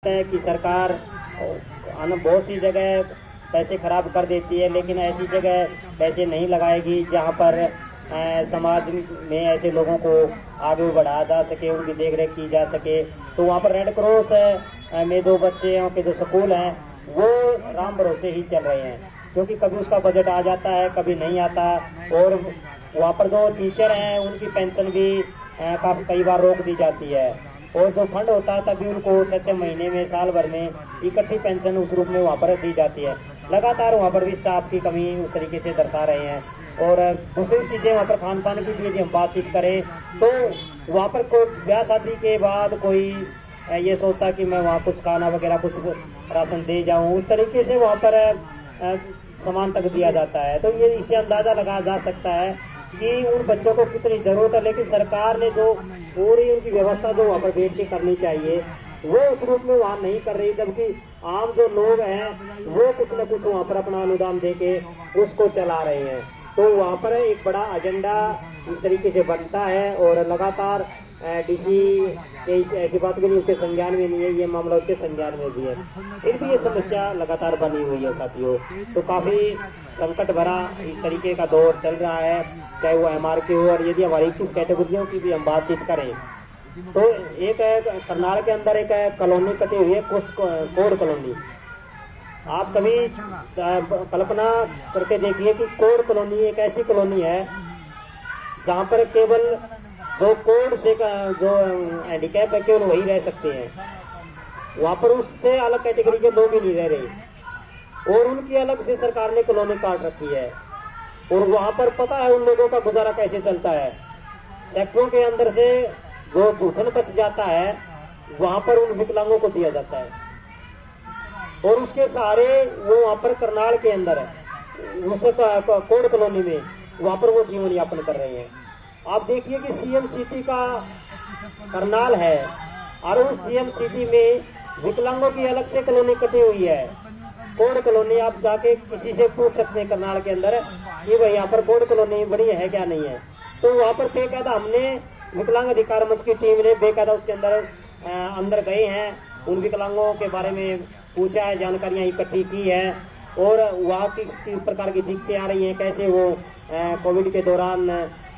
है कि सरकार बहुत सी जगह पैसे खराब कर देती है, लेकिन ऐसी जगह पैसे नहीं लगाएगी जहां पर समाज में ऐसे लोगों को आगे बढ़ाया जा सके, उनकी देखरेख की जा सके। तो वहां पर रेड क्रॉस में दो बच्चों के जो स्कूल हैं वो राम भरोसे ही चल रहे हैं, क्योंकि कभी उसका बजट आ जाता है, कभी नहीं आता। और वहाँ पर जो टीचर हैं उनकी पेंशन भी काफी कई बार रोक दी जाती है, और जो फंड होता है तभी उनको 6 महीने में, साल भर में इकट्ठी पेंशन उस रूप में वहाँ पर दी जाती है। लगातार वहाँ पर भी स्टाफ की कमी उस तरीके से दर्शा रहे हैं। और दूसरी चीजें वहाँ पर खान पान की भी यदि हम बातचीत करें तो वहाँ पर कोई ब्याह शादी के बाद कोई ये सोचता कि मैं वहाँ कुछ खाना वगैरह कुछ राशन दे जाऊँ, उस तरीके से वहाँ पर सामान तक दिया जाता है। तो ये इससे अंदाजा लगाया जा सकता है कि उन बच्चों को कितनी जरूरत है, लेकिन सरकार ने जो पूरी उनकी व्यवस्था जो वहाँ पर बैठ के करनी चाहिए वो उस रूप में वहाँ नहीं कर रही, जबकि आम जो लोग हैं वो कुछ न कुछ वहाँ पर अपना अनुदान देके उसको चला रहे हैं। तो वहाँ पर एक बड़ा एजेंडा इस तरीके से बनता है, और लगातार डीसी ऐसी बात भी नहीं उसके संज्ञान में नहीं है, ये मामला उसके संज्ञान में भी है, फिर भी ये समस्या लगातार बनी हुई है साथियों। तो काफी संकट भरा इस तरीके का दौर चल रहा है, चाहे वो MRK हो। और यदि हमारी 21 कैटेगरियों की भी हम बातचीत करें तो एक करनाल के अंदर एक कॉलोनी कटी हुई है, कोड कॉलोनी। आप कभी कल्पना करके देखिए कि कोड कॉलोनी एक ऐसी कॉलोनी है जहाँ पर केवल जो कोड से जो हैंडीकैप है केवल वही रह सकते हैं, वहाँ पर उससे अलग कैटेगरी के लोग ही नहीं रह रहे, और उनकी अलग से सरकार ने कॉलोनी काट रखी है। और वहाँ पर पता है उन लोगों का गुजारा कैसे चलता है। सेक्टरों के अंदर से जो भूषण बच जाता है वहाँ पर उन विकलांगों को दिया जाता है, और उसके सहारे वो वहाँ पर करनाल के अंदर उस कोड कॉलोनी में वहाँ पर वो जीवन यापन कर रहे हैं। आप देखिए कि CM सिटी का करनाल है, और उस CM सिटी में विकलांगों की अलग से कॉलोनी कटी हुई है, कोड कॉलोनी। आप जाके किसी से पूछ सकते हैं करनाल के अंदर कि भाई यहाँ पर कोड कॉलोनी बनी है क्या नहीं है। तो वहाँ पर बेकायदा हमने विकलांग अधिकार मंच की टीम ने बेकायदा उसके अंदर गए हैं, उन विकलांगों के बारे में पूछा है, जानकारियां इकट्ठी की है, और वहाँ किस प्रकार की दिक्कतें आ रही हैं, कैसे वो कोविड के दौरान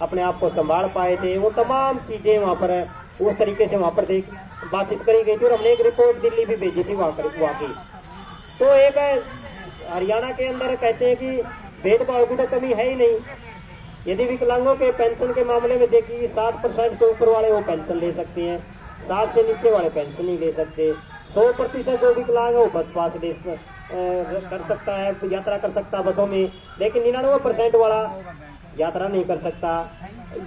अपने आप को संभाल पाए थे, वो तमाम चीजें वहाँ पर उस तरीके से वहाँ पर बातचीत करी गई थी। और हमने एक रिपोर्ट दिल्ली भी भेजी थी वहाँ की। तो एक हरियाणा के अंदर कहते हैं कि भेदभाव की तो कमी है ही नहीं। यदि विकलांगों के पेंशन के मामले में देखिए 60% से ऊपर वाले वो पेंशन ले सकते हैं, 60 से नीचे वाले पेंशन नहीं ले सकते। 100% जो विकलांग है वो बस पास कर सकता है, यात्रा कर सकता है बसों में, लेकिन 99% वाला यात्रा नहीं कर सकता।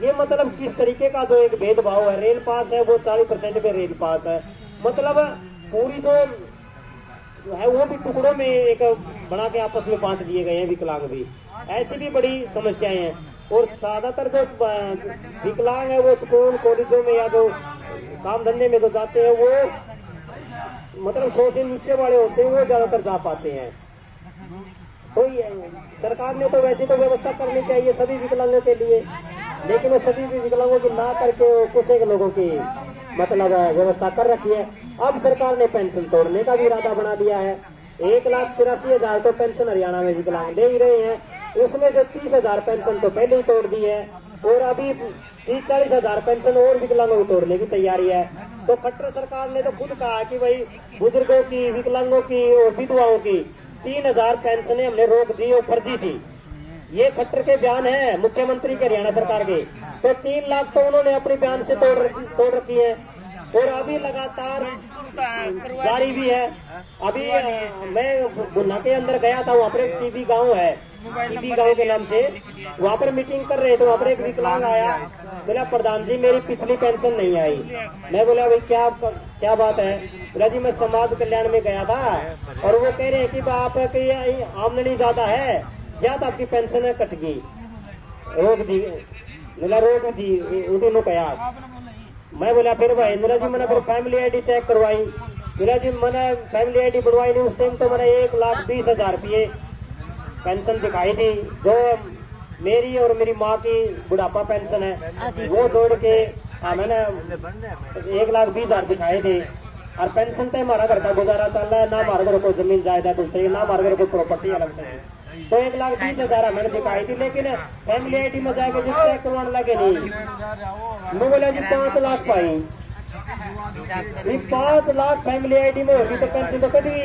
ये मतलब किस तरीके का जो एक भेदभाव है। रेल पास है वो 40% पे रेल पास है, मतलब पूरी जो है वो भी टुकड़ों में एक बना के आपस में बांट दिए गए हैं विकलांग भी। ऐसी भी बड़ी समस्याएं हैं। और ज्यादातर जो विकलांग है वो स्कूल कॉलेजों में या जो काम धंधे में जो जाते हैं वो मतलब 100 से नीचे वाले होते हैं, वो ज्यादातर जा पाते हैं। तो सरकार ने तो वैसे तो व्यवस्था करनी चाहिए सभी विकलांगों के लिए, लेकिन वो सभी विकलांगों की ना करके कुछ एक लोगों की मतलब व्यवस्था कर रखी है। अब सरकार ने पेंशन तोड़ने का भी इरादा बना दिया है। 1,83,000 तो पेंशन हरियाणा में विकलांग दे ही रहे हैं, उसमें से 30,000 पेंशन तो पहले ही तोड़ दी है, और अभी 30-40,000 पेंशन और विकलांगों की तोड़ने की तैयारी है। तो खट्टर सरकार ने तो खुद कहा कि भाई बुजुर्गों की, विकलांगों की और विधवाओं की 3,000 पेंशनें हमने रोक दी और फर्जी थी। ये खट्टर के बयान है मुख्यमंत्री के हरियाणा सरकार के। तो 3 लाख तो उन्होंने अपने बयान से तोड़ रखी है, और अभी लगातार जारी भी है। अभी मैं गुन्ना के अंदर गया था, वहाँ पर टीबी गांव है, टीबी गांव के नाम से, वहाँ पर मीटिंग कर रहे थे। वहाँ पर एक विकलांग आया, बोला प्रधान जी मेरी पिछली पेंशन नहीं आई। मैं बोला भाई क्या बात है? बोला जी मैं समाज कल्याण में गया था और वो कह रहे हैं कि आपकी आमदनी ज्यादा है, ज्यादा आपकी पेंशन कट गई, रोक दी। बोला रोक दी उन्होंने कहा। मैं बोला फिर भाई, बोला जी मैंने फिर फैमिली ID चेक करवाई। बोला जी मैंने फैमिली ID बढ़वाई नहीं, उस टाइम तो मैंने 1,20,000 रुपये पेंशन दिखाई थी, जो मेरी और मेरी माँ की बुढ़ापा पेंशन है, वो जोड़ के मैंने 1,20,000 दिखाए थे। और पेंशन पे हमारा घर का गुजारा चल रहा है, ना हमारे घर को जमीन जायदाद दूसरी, ना हमारे घर को प्रॉपर्टी अलग से। तो 1,20,000 हमें दिखाई थी, लेकिन फैमिली आईडी में जाके जो चेक करवाने लगे नहीं, वो बोला जी 5 लाख पाई। 5 लाख फैमिली आईडी में होगी तो पेंशन तो कभी।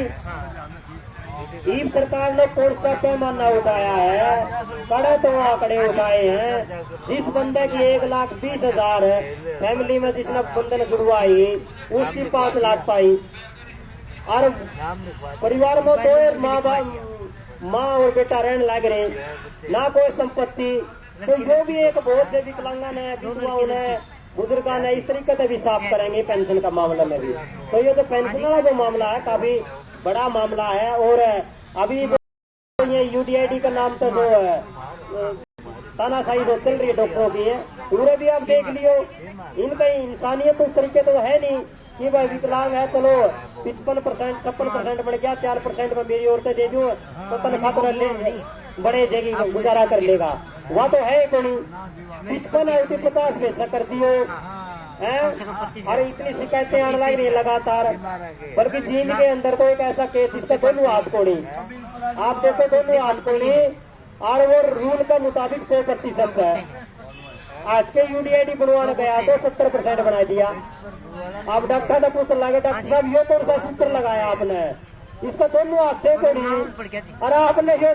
सरकार ने कौन सा पैमाना उठाया है, कड़े तो आंकड़े उठाए हैं। जिस बंदे की 1,20,000 फैमिली में जिसने बंधन जुड़वाई उसकी 5 लाख पाई, और परिवार में दो माँ और बेटा रहने लग रहे, ना कोई संपत्ति। तो जो भी एक बहुत से विकलांगन है, विधवाओं ने, बुजुर्गा ने, इस तरीके से भी साफ करेंगे पेंशन का मामला में भी। तो ये जो पेंशन वाला जो मामला है काफी बड़ा मामला है। और अभी ये यूडीआईडी का नाम तो जो तानाशाही जो चल रही है डॉक्टरों की है, पूरे भी आप देख लियो, इनका इंसानियत उस तरीके तो है नहीं कि भाई विकलांग है चलो 55% 56% बढ़ गया, 4% में मेरी औरतें दे दूं तो तनख्वाह तो ले बड़े जगह गुजारा कर लेगा। वहाँ तो है कोई 55 है 50 में कर दियो है। अरे इतनी शिकायतें आने लग रही है लगातार। बल्कि जींद के अंदर तो एक ऐसा केस जिसका दोनों हाथ कोड़ी, आप देखो दोनों हाथ कोड़ी, और वो रूल के मुताबिक 100% है। आज के यूडीआईडी बनवाने गया तो 70% बना दिया। आप डॉक्टर से पूछ लगे, डॉक्टर साहब ये कौन सा सूत्र लगाया आपने, इसका दोनों हाथ से कोड़ी, और आपने ये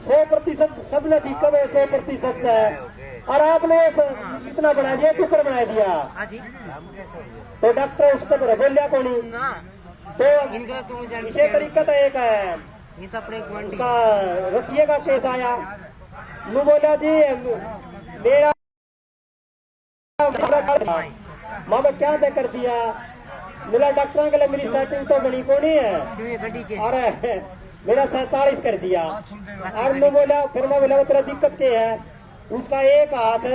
100% सबने दिक्कत है 100% है, और आपने कितना बना दिया, कुकर बना दिया। तो डॉक्टर उसको तो बोलिया को नहीं। तो इसे तरीका तो एक है, उसका रुपये का केस आया, नू बोला जी मेरा माँ क्या तय कर दिया, मिला डॉक्टर के लिए मेरी सेटिंग तो बनी को नहीं है, और मेरा 47 कर दिया। और नू बोला, फिर मैं बोला तेरा दिक्कत क्या है, उसका एक हाथ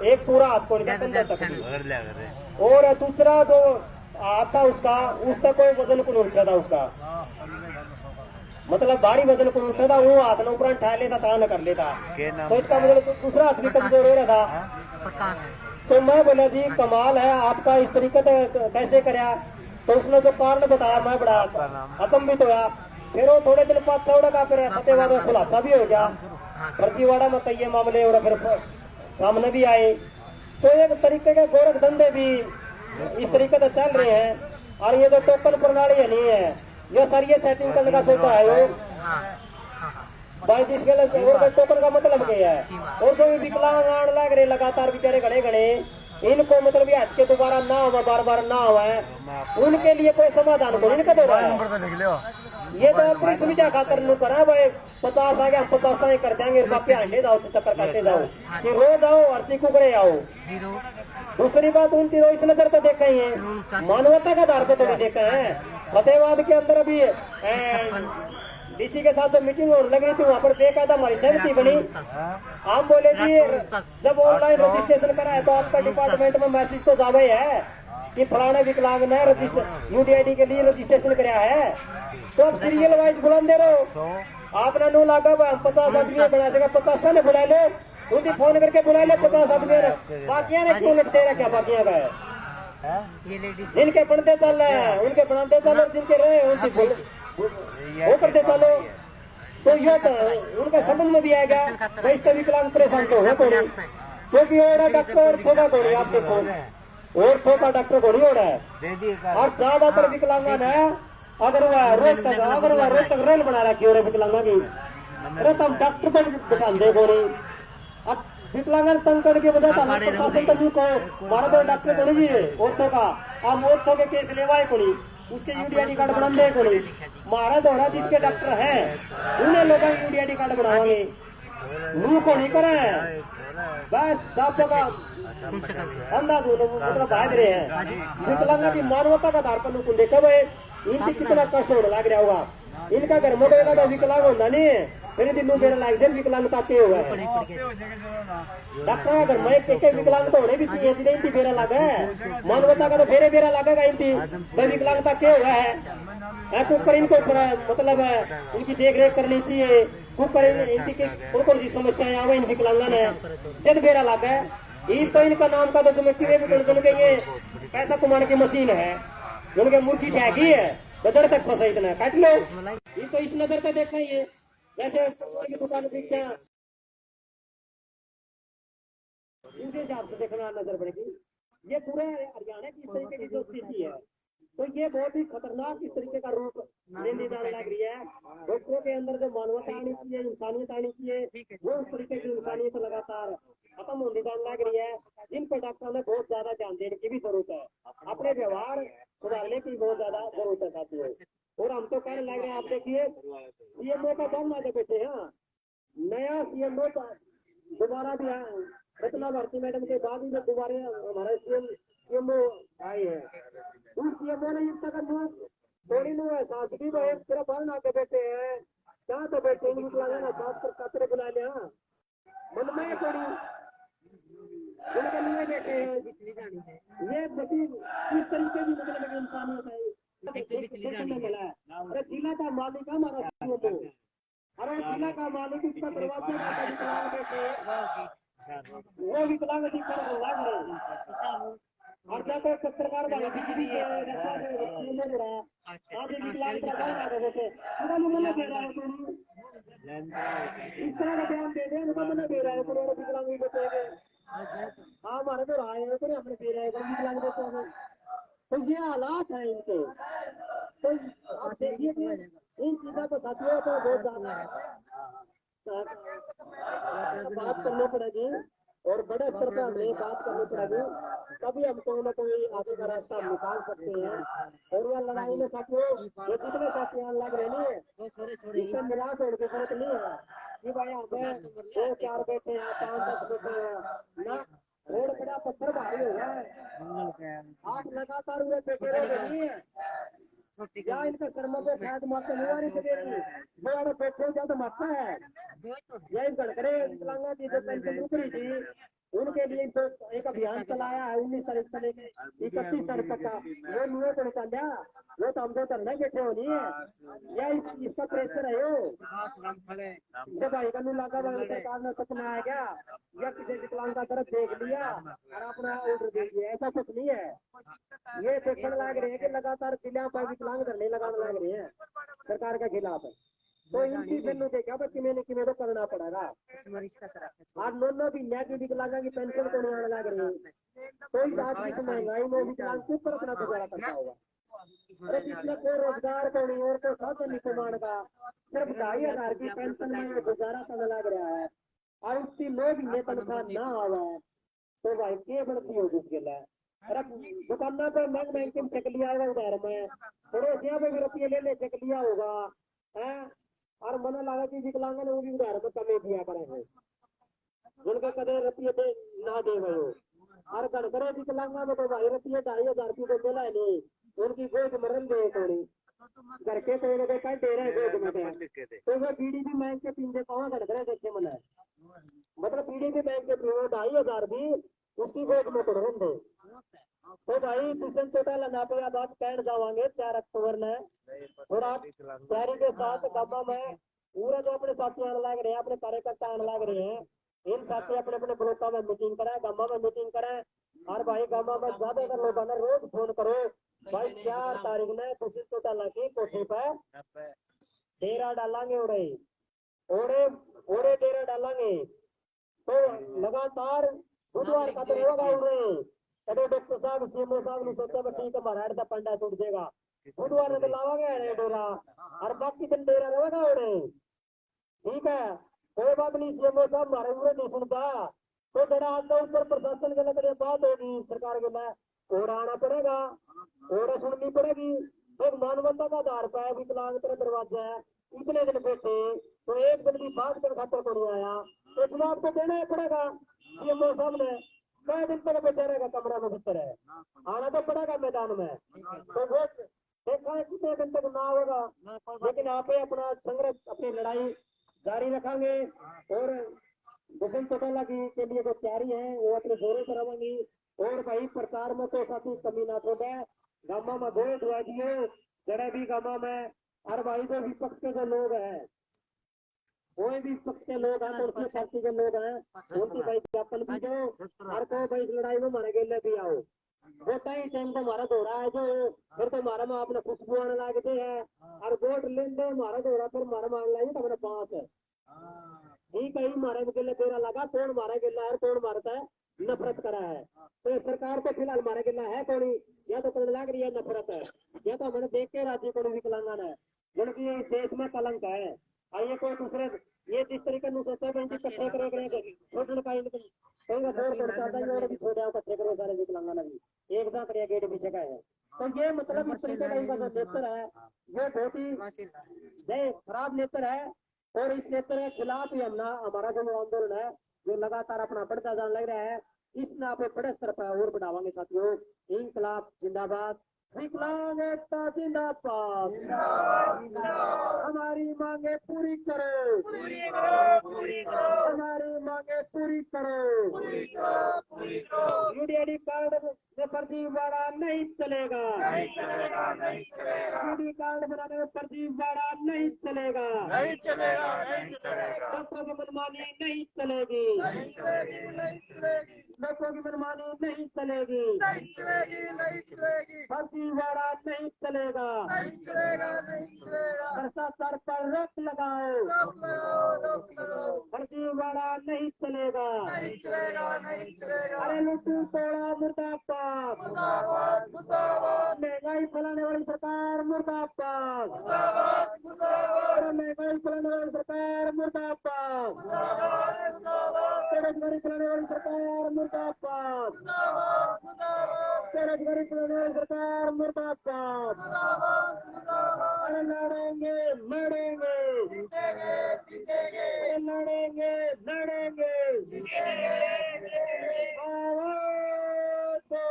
एक पूरा हाथ को तक, और दूसरा जो हाथ था उसका कोई वजन को नहीं उठा था, उसका मतलब भारी वजन को उठा था, वो हाथ ने ऊपर उठा लेता था, न कर लेता। तो इसका मतलब दूसरा हाथ भी कमजोर हो रहा था। तो मैं बोला जी कमाल है आपका, इस तरीके से कैसे कराया। तो उसने जो कारण बताया मैं बड़ा अचंभित होया। फिर वो थोड़े दिन बाद छोड़ा का, फिर फतेहबाद में खुलासा भी हो गया, फर्जीवाड़ा में कई मामले और फिर सामने भी आए। तो एक तरीके के गोरख धंधे भी इस तरीके से चल रहे हैं। और ये जो टोकन प्रणाली है नहीं है, ये सर ये सेटिंग करने का सोचा है वो भाई, जिसके लिए टोकन का मतलब क्या है। और जो विकलांग आने लग रहे लगातार बेचारे घड़े घड़े, इनको मतलब ये हट के दोबारा ना हुआ, बार बार ना हुआ है, उनके लिए कोई समाधान को इनका दो रहा है। ये तो अपनी सुविधा खातर नहीं करा भाई, 50 आ गया 50 कर देंगे, बाकी अंडे जाओ चक्कर काटते जाओ कि रोज आओ और चीकू करे आओ। दूसरी बात उनकी तो इस नजर तो देखा ही है, मानवता का आधार पर थोड़ी देखा है। फतेहबाद के अंदर अभी डीसी के साथ जो मीटिंग होने लग रही थी, वहाँ पर बेकायदा हमारी सहमति बनी। आप बोले जी जब ऑनलाइन रजिस्ट्रेशन करा है तो आपका डिपार्टमेंट में मैसेज तो जावे है कि फलाने विकलांग ने यूडीआईडी के लिए रजिस्ट्रेशन कराया है, तो आप सीरियल वाइज बुलाते रहो। आपने नो लागा 50 आदमी बना देगा, 50 ने बुला लो, उनकी फोन करके बुला लो 50 आदमी, बाकिया ने क्यों लटते रहा, क्या बाकिया का है, जिनके पढ़ते चल रहे हैं उनके पढ़ाते चलो, जिनके रहे उनकी वो करते चलो। तो यह तो उनका समझ में भी आएगा भाई, इसका विकलांग परेशान तो है कोई, क्योंकि हो रहा डॉक्टर थोड़ा कोई, आप देखो और थोड़ा डॉक्टर को नहीं हो रहा है। और ज्यादातर विकलांगन है, अगर वह रोज तक रेल बना रखी हो रही विकलांगा की, अरे तुम डॉक्टर को दिखाते को नहीं। अब विकलांगन तंग करने की वजह से प्रशासन तक को मारा तो डॉक्टर को नहीं जी औरतों का, आप औरतों के केस लेवाए को नहीं, उसके यूडीआईडी कार्ड बनाने को नहीं, मारा दौड़ा जिसके डॉक्टर है उन्हें लोग यूडीआईडी कार्ड बनावाएंगे, नू को नहीं करे बस दापो का अंदाज मतलब भाग रहे हैं। विकलांगा की मानवता का आधार पर नू देखा भाई इनकी कितना कष्ट होने लग रहा होगा, इनका घर मोटे का विकलांग होना नहीं है, फिर दिन बेरा लाग जाए विकलांगता के हुआ है। डॉक्टर अगर मैं एक विकलांग तो होने भी चाहिए, इनकी बेरा लगा है, मानवता का तो फेरे बेरा लगेगा इनकी भाई विकलांगता के हुआ है। कुकर इनको मतलब इनकी देख रेख करनी चाहिए, कुकर इनकी उनको समस्याएं आवे इन विकलांगन है, जब बेरा लगा है। तो इनका नाम का तो तुम्हें किए भी ये पैसा कमाने की मशीन है, उनके मुर्गी ठहकी है बजड़ तक फंसा इतना काट लो। ये तो इस नजर से देखा ही है जैसे की दुकान भी क्या इनके हिसाब से देखना नजर पड़ेगी। ये पूरे हरियाणा की इस तरीके की जो स्थिति है तो ये बहुत ही खतरनाक इस तरीके का रूप लेने जाने लग रही है। डॉक्टरों के अंदर जो मानवता आनी चाहिए इंसानियत आनी चाहिए वो उस तरीके की इंसानियत लगातार खत्म होने जाने लग रही है। जिन पर डॉक्टरों ने बहुत ज्यादा ध्यान देने की भी जरूरत है। अपने व्यवहार सुधारने की बहुत ज्यादा जरूरत है साथियों। और हम तो कहने लग रहे हैं आप देखिए सीएमओ का दम ना बैठे हाँ नया सीएमओ दोबारा भी रत्ना भारती मैडम के बाद ही दोबारा हमारे सीएमओ आए हैं। उस सीएमओ ने इतना का थोड़ी नो एहसास भी भाई सिर्फ भर ना के बैठे हैं क्या तो बैठे ना बात कर कतरे बुला लिया मन में थोड़ी उनके लिए बैठे हैं ये बड़ी किस तरीके की मतलब इंसानियत है मिला है। अरे जिला का मालिक हमारा सीएमओ अरे जिला का मालिक इसका दरवाजा विकलांग बैठे वो विकलांग दिक्कत लाग रहे और जाकर पत्रकार भाई बिजली के आज विकलांग का कौन आ रहे थे पूरा मुझे दे रहा है थोड़ी इस तरह का बयान दे दे उनका मैंने दे रहा है पूरे विकलांग भी बचेंगे हाँ हमारे तो राय है तो हमने दे रहे हैं विकलांग बचेंगे तो ये हालात है इनके। तो आप देखिए कि इन चीजों को साथियों को बहुत ज्यादा बात करनी पड़ेगी और बड़े स्तर पर हमें बात करनी पड़ेगी तभी हम कोई ना कोई आगे का रास्ता निकाल सकते हैं। और यह लड़ाई में साथियों ये जितने साथी यहाँ लग रहे नहीं इससे निराश होने की जरूरत नहीं है कि भाई हमें 2-4 बैठे हैं 5-10 बैठे हैं ना रोड बड़ा पत्थर भारी हो रहा है आप लगातार हुए बैठे रहे नहीं है या इनका शर्मा को फैट मारते मुआरी से देती बड़ा बैठे जल्द मारता है यही गड़करे विकलांगा की जो पेंशन रुक रही थी उनके लिए तो एक अभियान चलाया है 19 तारीख से लेकर 31 तारीख तक का वो नुए को निकाल दिया वो तो हम तो धरने बैठे हो नहीं है या इसका प्रेशर है वो भाई का लगा सरकार ने सपना आ गया या किसी विकलांग का दर्द देख लिया और अपना ऑर्डर दे दिया ऐसा कुछ नहीं है। ये देखने लग रहे हैं कि लगातार जिला पर विकलांग धरने लगाने लग रहे हैं सरकार के खिलाफ तो इनकी बिल्लू देखा किमें तो करना पड़ेगा और नौ महीने की विकलांगा की पेंशन को नहीं आने लग रही कोई आज की महंगाई में विकलांग के ऊपर अपना गुजारा करता होगा। अरे जिसने कोई रोजगार को नहीं और को साधन नहीं कमाने का सिर्फ 2,500 की पेंशन में गुजारा करने लग रहा है और उसकी 9 महीने तनख्वाह ना आवा है तो भाई के बढ़ती होगी उसके लिए। अरे दुकाना पे महंग महंग चेक लिया होगा उधार में पड़ोसिया पे भी रुपये ले ले चेक लिया होगा है और मन लगा कि विकलांगन वो भी उधार में कमे दिया करेंगे जिनके कदे रुपये दे ना दे गए हो और गड़करे विकलांगा में तो भाई रुपये 2,500 रुपये को मिला नहीं उनकी गोद मरन दे थोड़ी घर के तो उन्होंने कहा दे रहे गोद में तो वो बीड़ी भी महंग के पीछे कहाँ गड़करे देखे मन मतलब बीड़ी भी महंग के पीछे 2,500 भी उसकी गोद में पड़ दे तो भाई ट्यूशन टोटल नापियाबाद कैंट जावांगे 4 अक्टूबर में और आप तैयारी के साथ गामा में पूरा जो अपने साथी आने लग रहे हैं अपने कार्यकर्ता आने लग रहे हैं इन साथी अपने अपने ब्लॉकों में मीटिंग कराए गामा में मीटिंग कराए और भाई गामा में ज्यादातर लोगों ने रोज फोन करो भाई 4 तारीख में ट्यूशन टोटल की कोठी पर डेरा डालेंगे ओड़े ओड़े ओड़े डेरा डालेंगे तो लगातार बुधवार का दिन होगा उड़े कदे डॉक्टर साहब सीएमओ साहब ने सोचा ठीक है महाराज का पंडा छूट देगा बुधवार तो लावांगे डेरा और बाकी दिन डेरा रहेगा उड़े ठीक है कोई बात नहीं सीएमओ साहब हमारे पूरे नहीं सुनता तो जरा आपका ऊपर प्रशासन के लगे बात होगी सरकार के लिए ओड़ा आना पड़ेगा ओड़ा सुननी पड़ेगी तो मानवता का आधार पर विकलांग तेरा दरवाजा है इतने दिन बैठे तो एक दिन की बात कर खातर को नहीं आया तो जवाब तो देना ही पड़ेगा सीएमओ साहब ने कई दिन तक बैठा रहेगा कमरा में भीतर है आना तो पड़ेगा मैदान में तो वो देखा है कितने दिन तक ना होगा लेकिन आप अपना संघर्ष अपनी लड़ाई जारी रखेंगे और भूषण चौटाला की के लिए जो तैयारी है वो अपने जोरों पर रहेंगी और भाई प्रचार में तो साथी कमी ना छोड़े गामा में वोट हुआ दिए जड़े भी गामा में और भाई जो विपक्ष के जो लोग हैं कोई भी पक्ष के लोग हैं तो उसमें पार्टी के लोग हैं उनकी भाई ज्ञापन भी दो और को भाई इस लड़ाई में मारे गए भी आओ वो कई टाइम तो मारा दो रहा है जो फिर तो मारा में आपने खुशबू आने लगते हैं और गोट लेंदे मारा दो रहा फिर मारा मारने लगे तो अपने पास है ठीक है मारे के लिए तेरा लगा कौन मारा गिला है कौन मारता है नफरत करा है तो सरकार तो फिलहाल मारे गिला है कौन या तो करने लग रही है नफरत है या तो मैंने देख के राज्य को विकलांगन है जिनकी देश में कलंक है और ये कोई दूसरे ये जिस तरीके से सोचते हैं इकट्ठे करे छोटे का कहेंगे दौड़ करता है और भी छोटे इकट्ठे करो सारे विकलांगन भी एक दांत गेट पीछे का है तो ये मतलब इस तरीके का इनका जो नेत्र है वो बहुत ही खराब नेत्र है और इस नेत्र के खिलाफ ही हमारा जो आंदोलन है जो लगातार अपना बढ़ता जाने लग रहा है इसमें आप बड़े स्तर पर और बढ़ावांगे साथियों इनकलाब जिंदाबाद विकलांग एकता जिंदाबाद हमारी मांगे पूरी करो हमारी मांगे पूरी करो यूडीआईडी कार्ड में फर्जीवाड़ा नहीं चलेगा यूडीआईडी कार्ड बनाने में फर्जीवाड़ा नहीं चलेगा लोगों की मनमानी नहीं चलेगी लोगों की मनमानी नहीं चलेगी फर्जीवाड़ा नहीं चलेगा भ्रष्टाचार पर रोक लगाओ फर्जीवाड़ा नहीं चलेगा अरे लुटू तोड़ा मुर्दाबाद महंगाई फैलाने वाली सरकार मुर्दाबाद अरे महंगाई फैलाने वाली सरकार मुर्दाबाद बेरोजगारी फैलाने वाली सरकार मुर्दाबाद बेरोजगारी फैलाने वाली सरकार मुर्दाबाद अरे लड़ेंगे लड़ेंगे लड़ेंगे लड़ेंगे आवाज दो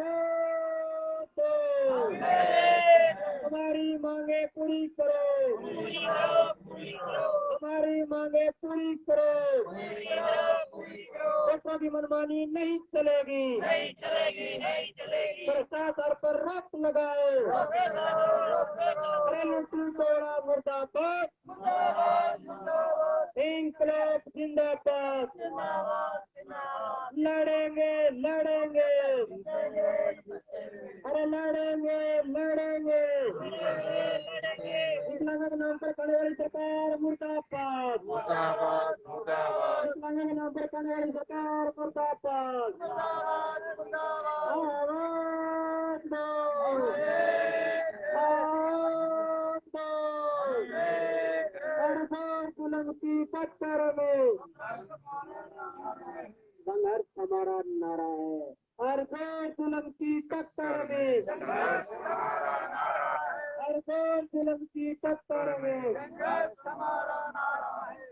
आवाज दो हमारी मांगे पूरी करो हमारी मांगे पूरी करो लोगों की मनमानी नहीं चलेगी भ्रष्टाचार पर रोक लगाओ अरे लुटू तोड़ा मुर्दाबाद इनकलाब जिंदाबाद लड़ेंगे लड़ेंगे अरे लड़ेंगे लड़ेंगे विकलांग के नाम पर करने वाली सरकार मुर्दाबाद विकलांग के नाम पर करने वाली सरकार मुर्दाबाद आवाज दो आवाज दो सरकार कुलम की टक्कर में संघर्ष हमारा नारा है हर जुल्म की टक्कर में हर जुल्म की टक्कर में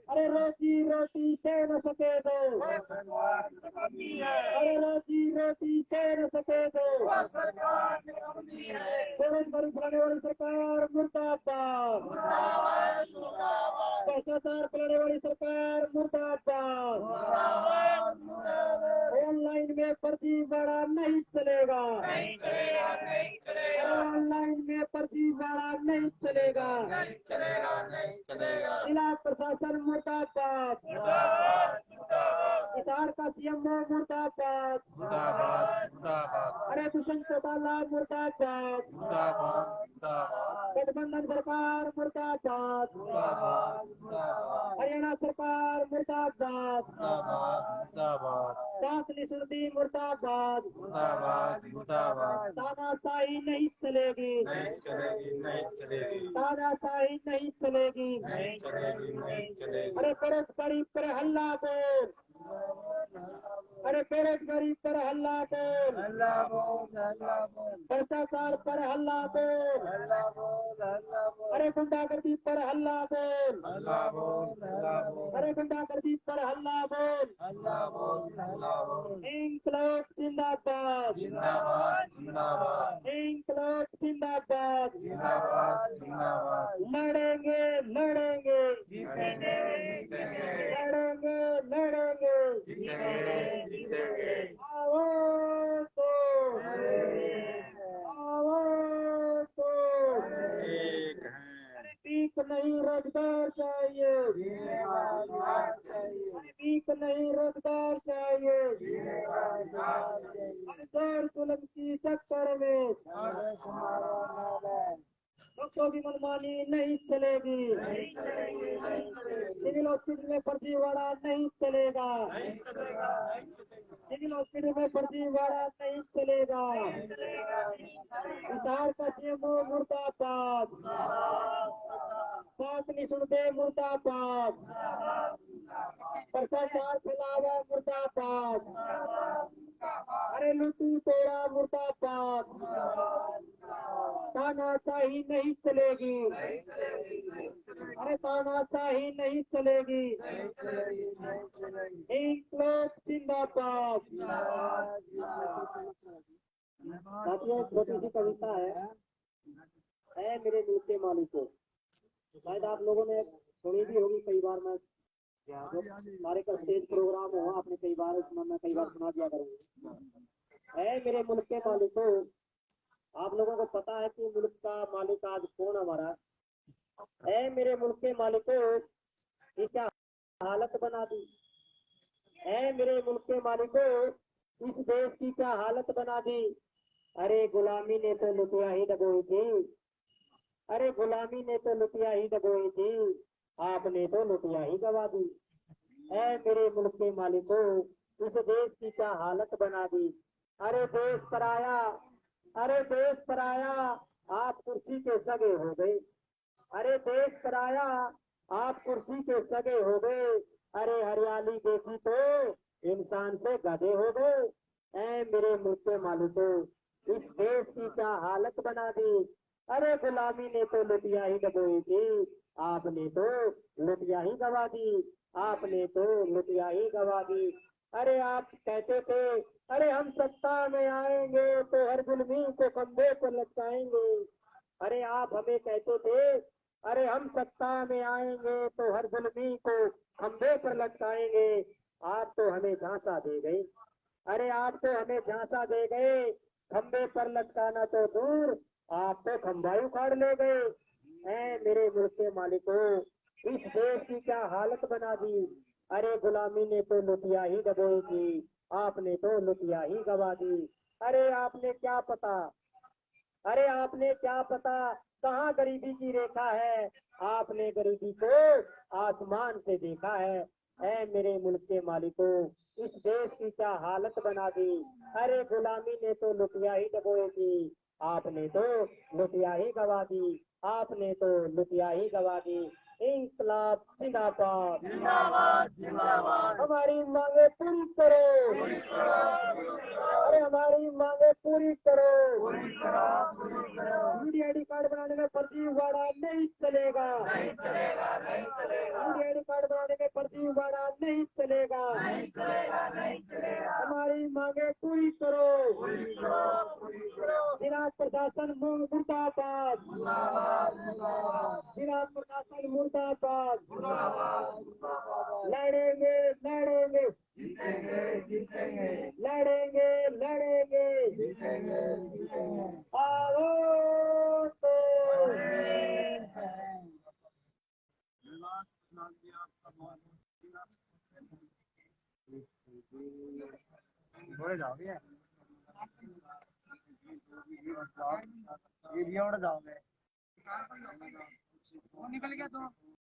अरे रोजी रोटी दे न सके दो अरे रोजी रोटी दे न सके दो बेरोजगारी फैलाने वाली सरकार मुर्दाबाद भ्रष्टाचार फैलाने वाली सरकार मुर्दाबाद ऑनलाइन में फर्जीवाड़ा नहीं चलेगा ऑनलाइन में फर्जीवाड़ा नहीं चलेगा जिला प्रशासन मुर्दाबाद हिसार का सीएम मुर्दाबाद अरे दुष्यंत चौटाला मुर्दाबाद गठबंधन सरकार मुर्दाबाद हरियाणा सरकार मुर्दाबाद जांच निःशुल्की मुर्दाबाद तानाशाही नहीं चलेगी तानाशाही नहीं चलेगी अरे बेरोजगारी पर हल्ला बोल अरे बेरोजगारी पर हल्ला बोल भ्रष्टाचार पर हल्ला बोल अरे गुंडागर्दी पर हल्ला बोल अरे गुंडागर्दी पर हल्ला बोल इनकलाब जिंदाबाद इनकलाब जिंदाबाद लड़ेंगे लड़ेंगे लड़ेंगे लड़ेंगे आवाज दो आवाज दो भीख नहीं रोजगार चाहिए, अरे भीख नहीं रोजगार चाहिए, अरे दौड़ जुल्म की टक्कर में लोगों की मनमानी नहीं चलेगी, सिविल हॉस्पिटल में फर्जीवाड़ा नहीं चलेगा, सिविल हॉस्पिटल में फर्जीवाड़ा नहीं चलेगा, बिहार का सीएमओ मुर्दाबाद, बात नहीं सुनते मुर्दाबाद, भ्रष्टाचार फैलावा मुर्दाबाद, अरे लूटी तोड़ा मुर्दाबाद, तानाशाही नहीं चलेगी, अरे तानाशाही नहीं चलेगी, इंकलाब जिंदाबाद। साथियों, छोटी सी कविता है मेरे दिल के मालिकों। शायद आप लोगों ने सुनी भी होगी, कई बार मैं जो हमारे का स्टेज प्रोग्राम हो आपने कई बार सुना दिया करूंगा। है मेरे मुल्क के मालिकों, आप लोगों को पता है कि मुल्क का मालिक आज कौन हमारा है। मेरे मुल्क के मालिकों, इसका हालत बना दी है। मेरे मुल्क के मालिकों, इस देश की क्या हालत बना दी। अरे गुलामी ने तो लुटिया ही दबोई थी, अरे गुलामी ने तो लुटिया ही दबोई थी, आपने तो लुटिया ही गवा दी। ऐ मेरे मुल्क के मालिकों, इस देश की क्या हालत बना दी। अरे देश पराया, अरे देश पराया, आप कुर्सी के सगे हो गए। अरे देश पराया, आप कुर्सी के सगे हो गए। अरे हरियाली देखी तो इंसान से गधे हो गए। ऐ मेरे मुल्क के मालिकों, इस देश की क्या हालत बना दी। अरे गुलामी ने तो लुटिया ही दबोई थी, आपने तो लुटिया ही गवा दी, आपने तो लुटिया ही गवा दी। अरे आप कहते थे, अरे हम सत्ता में आएंगे तो हर जुल्मी को कंधे पर लटकाएंगे। अरे आप हमें कहते थे, अरे हम सत्ता में आएंगे तो हर जुल्मी को खंभे पर लटकाएंगे। आप तो हमें झांसा दे गए, अरे आप तो हमें झांसा दे गए। खंभे पर लटकाना तो दूर, आप तो खंभा उखाड़ ले गए। ऐ मेरे मुल्क के मालिकों, इस देश की क्या हालत बना दी। अरे गुलामी ने तो लुटिया ही दबोई थी, आपने तो लुटिया ही गवा दी। अरे आपने क्या पता, अरे आपने क्या पता कहाँ गरीबी की रेखा है। आपने गरीबी को आसमान से देखा है। ऐ मेरे मुल्क के मालिकों, इस देश की क्या हालत बना दी। अरे गुलामी ने तो लुटिया ही दबोई थी, आपने तो लुटिया ही गवा दी, आपने तो लुटिया ही गवा दी। इंकलाब जिंदाबाद, जिंदाबाद जिंदाबाद। हमारी मांगे पूरी करो, अरे हमारी मांगे पूरी करो। यूडी आईडी कार्ड बनाने में फर्जीवाड़ा नहीं चलेगा, नहीं चलेगा नहीं चलेगा यूडी आईडी कार्ड बनाने में फर्जीवाड़ा नहीं चलेगा। नहीं चलेगा नहीं चलेगा। हमारी मांगे पूरी करो, पूरी करो पूरी करो। जिला प्रशासन मुर्दाबाद, मुर्दाबाद मुर्दाबाद जिला प्रशासन मुर्दाबाद। मुर्दाबाद मुर्दाबाद। लड़ेंगे लड़ेंगे जीतेंगे जीतेंगे लड़ेंगे लड़ेंगे, जीतेंगे जीतेंगे। आओ तो जाओगे ये भी जाओगे निकल गया तो